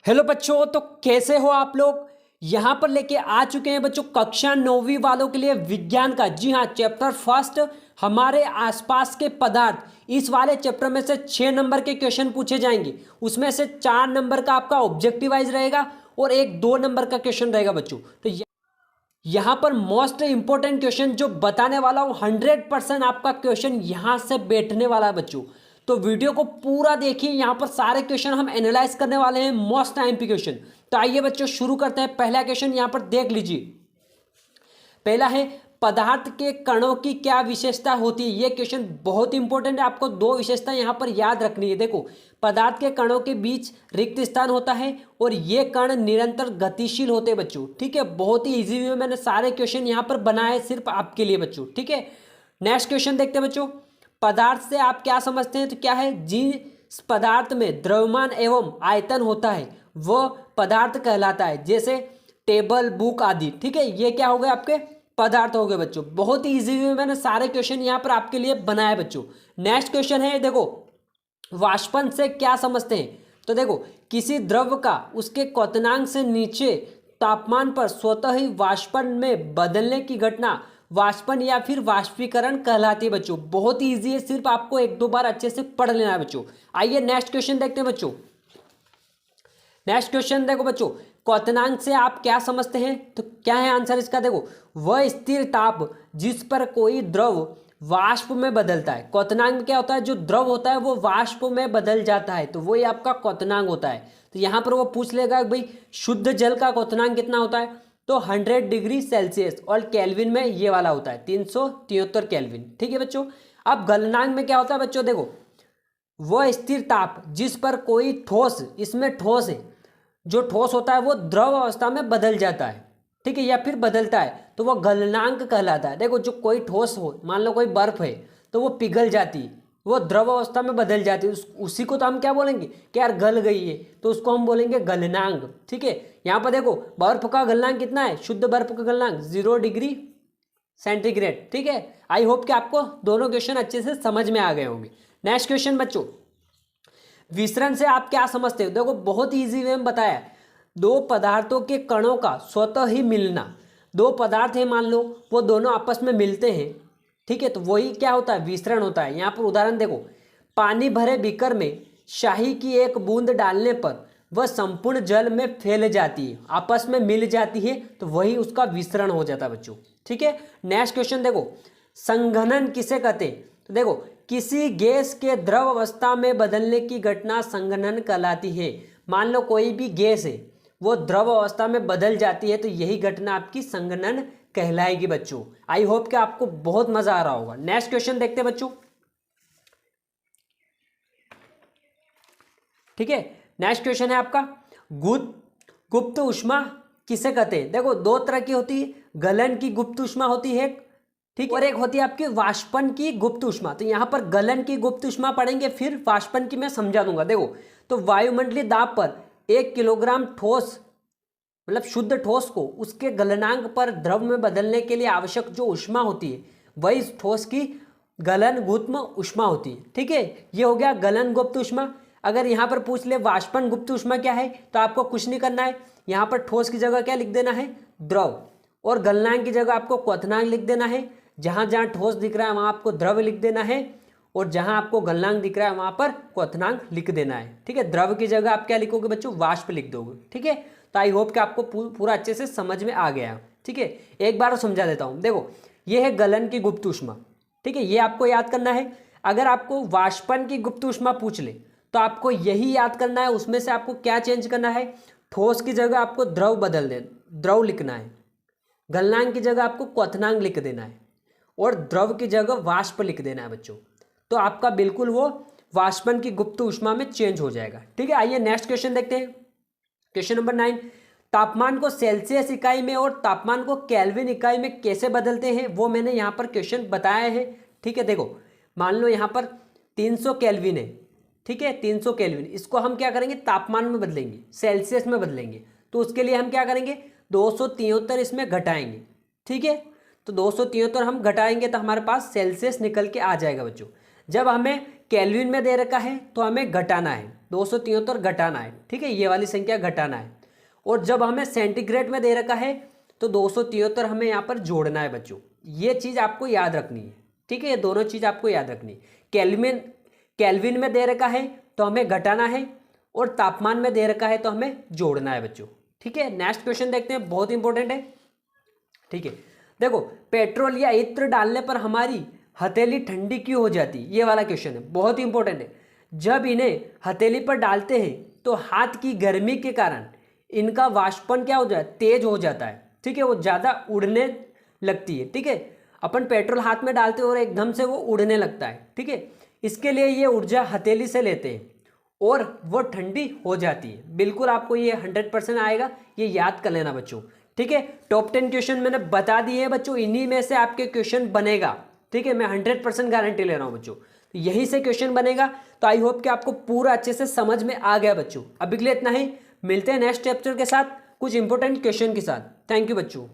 Hello बच्चों, तो कैसे हो आप लोग। यहाँ पर लेके आ चुके हैं बच्चों कक्षा 9वीं वालों के लिए विज्ञान का, जी हाँ, चैप्टर फर्स्ट हमारे आसपास के पदार्थ। इस वाले चैप्टर में से 6 नंबर के क्वेश्चन पूछे जाएंगे। उसमें से 4 नंबर का आपका ऑब्जेक्टिव वाइज रहेगा और एक 2 नंबर का क्वेश्चन रहेगा बच्चों। तो यहाँ पर मोस्ट इंपॉर्टेंट क्वेश्चन जो बताने वाला हूँ 100% आपका क्वेश्चन यहाँ से बैठने वाला है बच्चों। तो वीडियो को पूरा देखिए, यहाँ पर सारे क्वेश्चन हम एनालाइज करने वाले हैं, मोस्ट टाइम पे क्वेश्चन। तो आइए बच्चों शुरू करते हैं। पहला क्वेश्चन यहाँ पर देख लीजिए। पहला है, पदार्थ के कणों की क्या विशेषता होती है। ये क्वेश्चन बहुत इंपॉर्टेंट है, आपको 2 विशेषता यहाँ पर याद रखनी है। देखो, पदार्थ के कणों के बीच रिक्त स्थान होता है और ये कण निरंतर गतिशील होते हैं बच्चों। ठीक है, बहुत ही इजी वे में मैंने सारे क्वेश्चन यहाँ पर बनाए सिर्फ आपके लिए बच्चों। ठीक है, नेक्स्ट क्वेश्चन देखते हैं बच्चों। पदार्थ से आप क्या समझते हैं, तो क्या है, जिस पदार्थ में द्रव्यमान एवं आयतन होता है वह पदार्थ कहलाता है, जैसे टेबल, बुक आदि। ठीक है, ये क्या हो गए, आपके पदार्थ हो गए बच्चों। बहुत ही इजी वे मैंने सारे क्वेश्चन यहाँ पर आपके लिए बनाए बच्चों। नेक्स्ट क्वेश्चन है, देखो, वाष्पन से क्या समझते हैं। तो देखो, किसी द्रव का उसके क्वथनांक से नीचे तापमान पर स्वतः ही वाष्पन में बदलने की घटना वाष्पन या फिर वाष्पीकरण कहलाती है बच्चों। बहुत ही ईजी है, सिर्फ आपको 1-2 बार अच्छे से पढ़ लेना है बच्चों। आइए नेक्स्ट क्वेश्चन देखते हैं बच्चों। नेक्स्ट क्वेश्चन देखो बच्चों, क्वथनांक से आप क्या समझते हैं, तो क्या है आंसर इसका। देखो, वह स्थिर ताप जिस पर कोई द्रव वाष्प में बदलता है। क्वथनांक में क्या होता है, जो द्रव होता है वो वाष्प में बदल जाता है, तो वही आपका क्वथनांक होता है। तो यहाँ पर वो पूछ लेगा कि भाई शुद्ध जल का क्वथनांक कितना होता है, तो 100 डिग्री सेल्सियस, और केल्विन में ये वाला होता है 373 केल्विन। ठीक है बच्चों। अब गलनांक में क्या होता है बच्चों, देखो, वह स्थिर ताप जिस पर कोई ठोस, इसमें ठोस है, जो ठोस होता है वो द्रव अवस्था में बदल जाता है। ठीक है, या फिर बदलता है, तो वह गलनांक कहलाता है। देखो, जो कोई ठोस हो, मान लो कोई बर्फ है, तो वो पिघल जाती है, वो द्रव अवस्था में बदल जाती है, उसी को तो हम क्या बोलेंगे कि यार गल गई है, तो उसको हम बोलेंगे गलनांक। ठीक है, यहाँ पर देखो, बर्फ का गलनांक कितना है, शुद्ध बर्फ का गलनांक 0 डिग्री सेंटीग्रेड। ठीक है, आई होप कि आपको दोनों क्वेश्चन अच्छे से समझ में आ गए होंगे। नेक्स्ट क्वेश्चन बच्चों, विसरण से आप क्या समझते हो। देखो, बहुत इजी वे में बताया, 2 पदार्थों के कणों का स्वतः ही मिलना। 2 पदार्थ हैं, मान लो वो दोनों आपस में मिलते हैं। ठीक है, तो वही क्या होता है, विसरण होता है। यहाँ पर उदाहरण देखो, पानी भरे बीकर में शाही की एक बूंद डालने पर वह संपूर्ण जल में फैल जाती है, आपस में मिल जाती है, तो वही उसका विसरण हो जाता है बच्चों। ठीक है, नेक्स्ट क्वेश्चन देखो, संघनन किसे कहते हैं। तो देखो, किसी गैस के द्रव अवस्था में बदलने की घटना संघनन कहलाती है। मान लो कोई भी गैस है, वो द्रव अवस्था में बदल जाती है, तो यही घटना आपकी संघनन कहलाएगी बच्चों। आई होप कि आपको बहुत मजा आ रहा होगा। नेक्स्ट क्वेश्चन देखते हैं बच्चों। ठीक है, नेक्स्ट क्वेश्चन है आपका, गुप्त ऊष्मा किसे कहते हैं। देखो, 2 तरह की होती है, गलन की गुप्त ऊष्मा होती है, ठीक, और एक होती है आपकी वाष्पन की गुप्त ऊष्मा। तो यहाँ पर गलन की गुप्त ऊष्मा पढ़ेंगे, फिर वाष्पन की मैं समझा दूंगा। देखो, तो वायुमंडलीय दाब पर 1 किलोग्राम ठोस, मतलब शुद्ध ठोस को उसके गलनांक पर द्रव में बदलने के लिए आवश्यक जो ऊष्मा होती है, वही ठोस की गलन गुप्त ऊष्मा होती है। ठीक है, ये हो गया गलन गुप्त ऊष्मा। अगर यहाँ पर पूछ ले वाष्पन गुप्त ऊष्मा क्या है, तो आपको कुछ नहीं करना है, यहाँ पर ठोस की जगह क्या लिख देना है, द्रव, और गलनांक की जगह आपको क्वथनांक लिख देना है। जहाँ जहाँ ठोस दिख रहा है वहाँ आपको द्रव लिख देना है, और जहाँ आपको गलनांक दिख रहा है वहाँ पर क्वथनांक लिख देना है। ठीक है, द्रव की जगह आप क्या लिखोगे बच्चों, वाष्प लिख दोगे। ठीक है, तो आई होप कि आपको पूरा अच्छे से समझ में आ गया। ठीक है, एक बार समझा देता हूँ। देखो, ये है गलन की गुप्त ऊष्मा। ठीक है, ये आपको याद करना है। अगर आपको वाष्पन की गुप्त ऊष्मा पूछ ले, तो आपको यही याद करना है। उसमें से आपको क्या चेंज करना है, ठोस की जगह आपको द्रव बदल दे, द्रव लिखना है, गलनांक की जगह आपको क्वथनांक लिख देना है, और द्रव की जगह वाष्प लिख देना है बच्चों। तो आपका बिल्कुल वो वाष्पन की गुप्त ऊष्मा में चेंज हो जाएगा। ठीक है, आइए नेक्स्ट क्वेश्चन देखते हैं। क्वेश्चन नंबर 9, तापमान को सेल्सियस इकाई में और तापमान को केल्विन इकाई में कैसे बदलते हैं, वो मैंने यहाँ पर क्वेश्चन बताया है। ठीक है, देखो, मान लो यहाँ पर 300 केल्विन है। ठीक है, 300 केल्विन, इसको हम क्या करेंगे, तापमान में बदलेंगे, सेल्सियस में बदलेंगे। तो उसके लिए हम क्या करेंगे, 273 इसमें घटाएंगे। ठीक है, तो 273 हम घटाएंगे तो हमारे पास सेल्सियस निकल के आ जाएगा बच्चों। जब हमें केल्विन में दे रखा है तो हमें घटाना है, 273 घटाना है, ठीक है, ये वाली संख्या घटाना है। और जब हमें सेंटीग्रेड में दे रखा है तो 273 हमें यहाँ पर जोड़ना है बच्चों। ये चीज़ आपको याद रखनी है, ठीक है, ये दोनों चीज़ आपको याद रखनी है। केल्विन में दे रखा है तो हमें घटाना है, और तापमान में दे रखा है तो हमें जोड़ना है बच्चों, ठीक है। नेक्स्ट क्वेश्चन देखते हैं, बहुत इंपॉर्टेंट है, ठीक है। देखो, पेट्रोल या इत्र डालने पर हमारी हथेली ठंडी क्यों हो जाती, ये वाला क्वेश्चन है, बहुत इंपॉर्टेंट है। जब इन्हें हथेली पर डालते हैं तो हाथ की गर्मी के कारण इनका वाष्पन क्या हो जाता है, तेज हो जाता है, ठीक है, वो ज़्यादा उड़ने लगती है, ठीक है। अपन पेट्रोल हाथ में डालते हैं और एकदम से वो उड़ने लगता है, ठीक है। इसके लिए ये ऊर्जा हथेली से लेते हैं और वो ठंडी हो जाती है। बिल्कुल आपको ये 100% आएगा, ये याद कर लेना बच्चों, ठीक है। टॉप 10 क्वेश्चन मैंने बता दिए हैं बच्चों, इन्हीं में से आपके क्वेश्चन बनेगा, ठीक है, मैं 100% गारंटी ले रहा हूँ बच्चों, तो यहीं से क्वेश्चन बनेगा। तो आई होप कि आपको पूरा अच्छे से समझ में आ गया बच्चों। अभी के लिए इतना ही, मिलते हैं नेक्स्ट चैप्टर के साथ कुछ इंपॉर्टेंट क्वेश्चन के साथ। थैंक यू बच्चों।